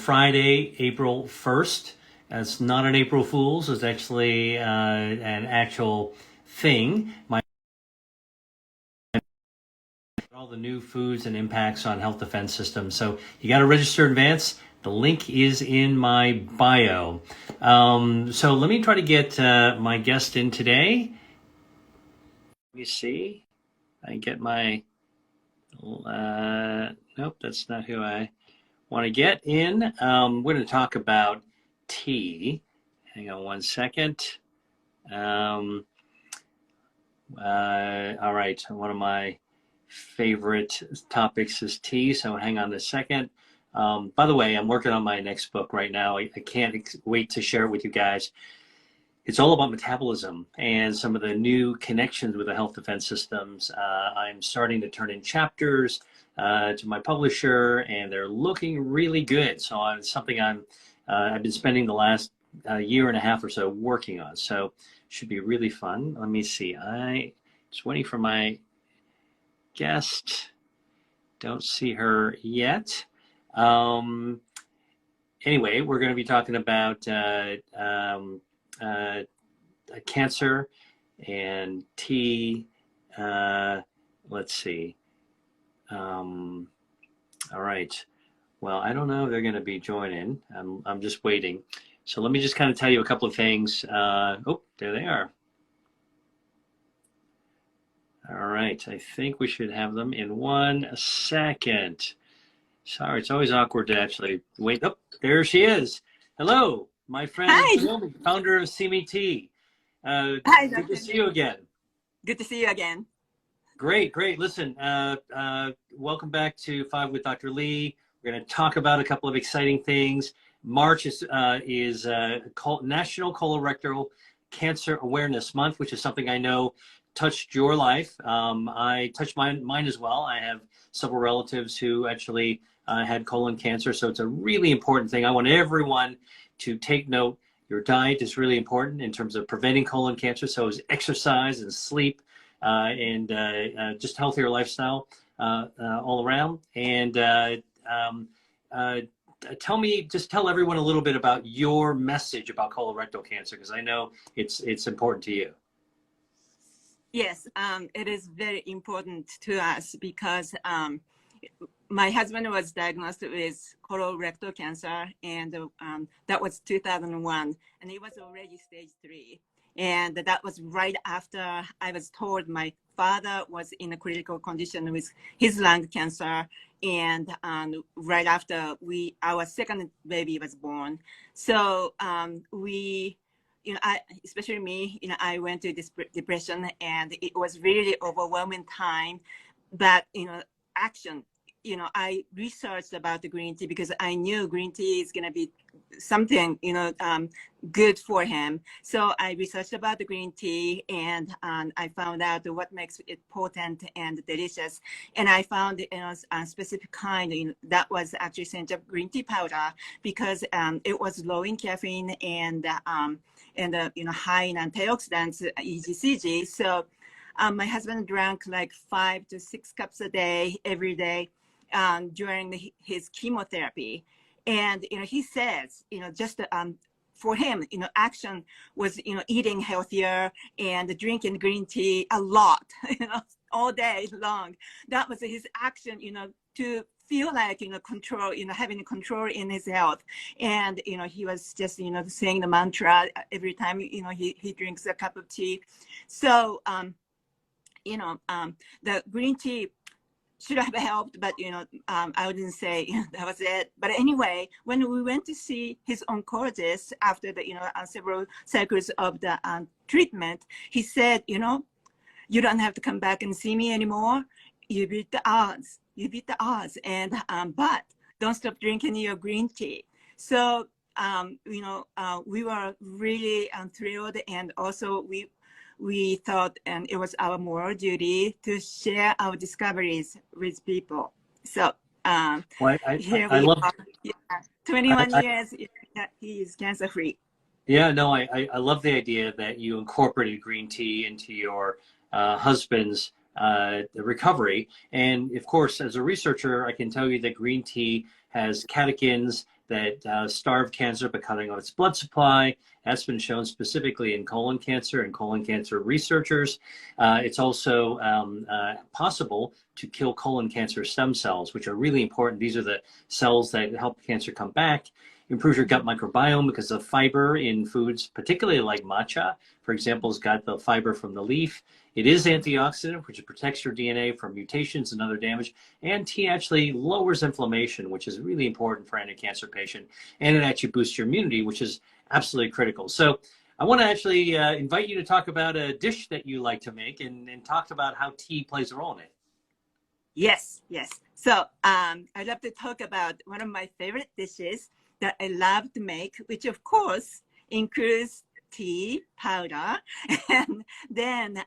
Friday, April 1st. It's not an April Fool's. It's actually an actual thing. All the new foods and impacts on health defense systems. So you got to register in advance. The link is in my bio. So let me try to get my guest in today. Let me see. I get my, nope, that's not who I want to get in. We're going to talk about tea. Hang on one second. All right, one of my favorite topics is tea, so hang on a second. By the way, I'm working on my next book right now. I can't wait to share it with you guys. It's all about metabolism and some of the new connections with the health defense systems. I'm starting to turn in chapters to my publisher, and they're looking really good. So it's something I've been spending the last year and a half or so working on. So should be really fun. Let me see. I just waiting for my guest. Don't see her yet. Anyway, we're going to be talking about cancer and tea. Let's see. All right. Well, I don't know if they're going to be joining. I'm just waiting. So let me just kind of tell you a couple of things. Oh, there they are. All right. I think we should have them in 1 second. Sorry, it's always awkward to actually wait. Oh, there she is. Hello, my friend, Naomi, founder of CME. Hi, good to see you again. Good to see you again. Great, great. Listen, welcome back to Five with Dr. Lee. We're going to talk about a couple of exciting things. March is National Colorectal Cancer Awareness Month, which is something I know touched your life. I touched mine as well. I have several relatives who actually had colon cancer, so it's a really important thing. I want everyone to take note. Your diet is really important in terms of preventing colon cancer, so is exercise and sleep and just healthier lifestyle all around. And tell everyone a little bit about your message about colorectal cancer, because I know it's important to you. Yes, it is very important to us because my husband was diagnosed with colorectal cancer, and that was 2001, and it was already stage 3. And that was right after I was told my father was in a critical condition with his lung cancer, and right after our second baby was born. So especially me, I went to depression, and it was really overwhelming time. But, action, I researched about the green tea because I knew green tea is going to be something, good for him. So I researched about the green tea, and I found out what makes it potent and delicious. And I found a specific kind that was actually Sencha green tea powder, because it was low in caffeine and high in antioxidants, EGCG. So my husband drank like 5 to 6 cups a day, every day, during his chemotherapy. And he says, just for him, action was eating healthier and drinking green tea a lot, all day long. That was his action, to feel like control, having control in his health. And he was just saying the mantra every time he drinks a cup of tea. So the green tea should have helped, but I wouldn't say that was it. But anyway, when we went to see his oncologist after the several cycles of the treatment, he said, you don't have to come back and see me anymore. You beat the odds. You beat the odds, and but don't stop drinking your green tea. So we were really thrilled, and also we thought, and it was our moral duty to share our discoveries with people. So here we are. Yeah, 21 years, he is cancer free. Yeah, no, I love the idea that you incorporated green tea into your husband's recovery. And of course, as a researcher, I can tell you that green tea has catechins that starve cancer by cutting off its blood supply. That's been shown specifically in colon cancer and colon cancer researchers. It's also possible to kill colon cancer stem cells, which are really important. These are the cells that help cancer come back. Improve your gut microbiome because of fiber in foods, particularly like matcha, for example, has got the fiber from the leaf. It is antioxidant, which protects your DNA from mutations and other damage. And tea actually lowers inflammation, which is really important for any cancer patient. And it actually boosts your immunity, which is absolutely critical. So I want to actually invite you to talk about a dish that you like to make and talk about how tea plays a role in it. Yes, yes. So I'd love to talk about one of my favorite dishes that I love to make, which of course includes tea powder, and then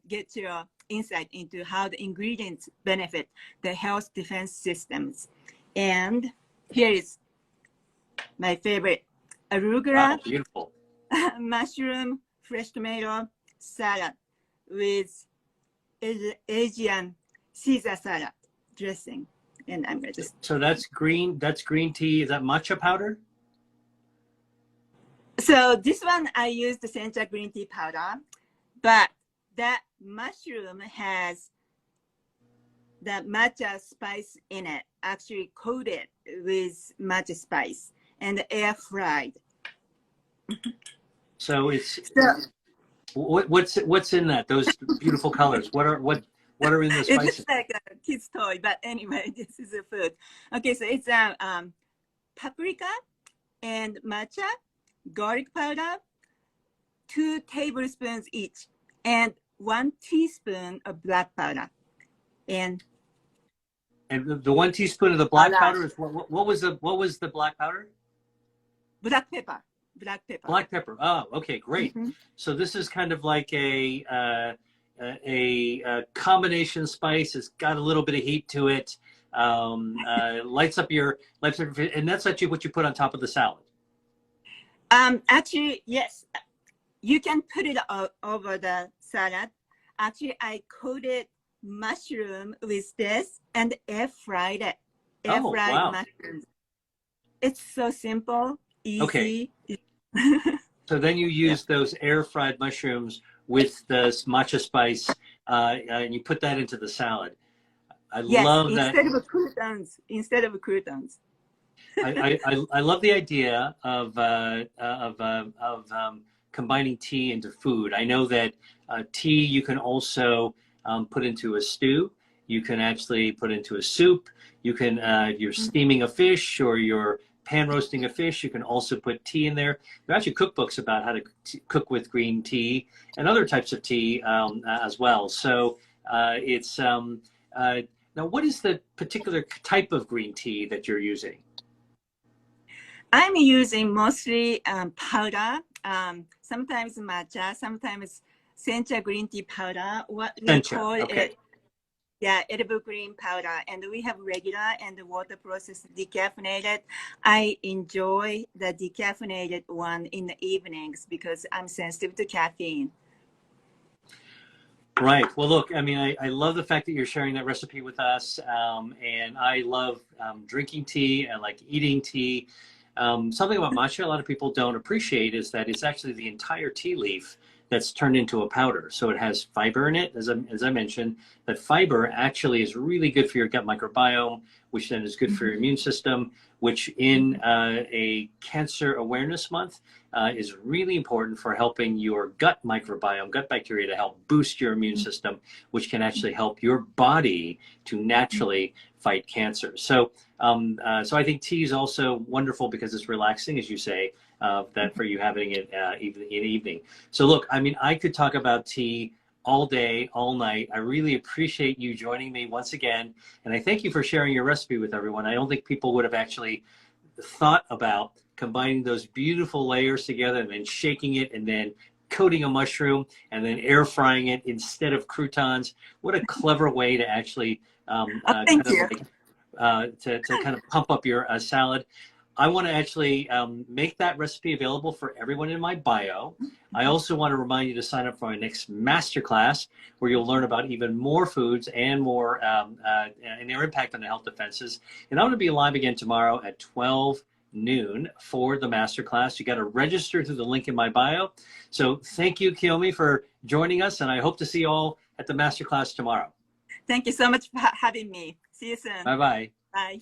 get your insight into how the ingredients benefit the health defense systems. And here is my favorite arugula, beautiful. mushroom, fresh tomato salad with Asian Caesar salad dressing. And I'm going to just... So that's green tea. Is that matcha powder? So this one, I use the sencha green tea powder, but that mushroom has the matcha spice in it, actually coated with matcha spice and air fried. So it's what's in that? Those beautiful colors. What are in the spices? It looks like a kid's toy, but anyway, this is a food. Okay, so it's paprika and matcha, garlic powder, 2 tablespoons each, and 1 teaspoon of black powder. And the 1 teaspoon of the black powder is what was the black powder? Black pepper. Black pepper. Black pepper. Oh, okay, great. Mm-hmm. So this is kind of like a combination spice. It's got a little bit of heat to it. Lights up your, and that's actually what you put on top of the salad. Actually, yes, you can put it over the salad. Actually, I coated mushroom with this and air fried it. Air fried mushrooms. It's so simple, easy. Okay. So then you use those air fried mushrooms with the matcha spice, and you put that into the salad. I love that. Instead of croutons. I love the idea of combining tea into food. I know that tea you can also put into a stew. You can actually put into a soup. You can, if you're steaming a fish or you're pan roasting a fish, you can also put tea in there. There are actually cookbooks about how to cook with green tea and other types of tea as well. So it's now, what is the particular type of green tea that you're using? I'm using mostly powder, sometimes matcha, sometimes sencha green tea powder. What we call it, edible green powder. And we have regular and water processed decaffeinated. I enjoy the decaffeinated one in the evenings because I'm sensitive to caffeine. Right. Well, look, I mean, I love the fact that you're sharing that recipe with us. And I love drinking tea and like eating tea. Something about matcha a lot of people don't appreciate is that it's actually the entire tea leaf that's turned into a powder. So it has fiber in it, as I mentioned. That fiber actually is really good for your gut microbiome, which then is good for your immune system, which in a Cancer Awareness Month is really important for helping your gut microbiome, gut bacteria, to help boost your immune system, which can actually help your body to naturally fight cancer. So so I think tea is also wonderful because it's relaxing, as you say, that for you having it even in the evening. So look, I mean, I could talk about tea all day, all night. I really appreciate you joining me once again. And I thank you for sharing your recipe with everyone. I don't think people would have actually thought about combining those beautiful layers together and then shaking it and then coating a mushroom and then air frying it instead of croutons. What a clever way to actually kind of pump up your salad. I want to actually make that recipe available for everyone in my bio. I also want to remind you to sign up for my next masterclass, where you'll learn about even more foods and more and their impact on the health defenses. And I'm going to be live again tomorrow at 12 noon for the masterclass. You got to register through the link in my bio. So thank you, Kiyomi, for joining us, and I hope to see you all at the masterclass tomorrow. Thank you so much for having me. See you soon. Bye-bye. Bye.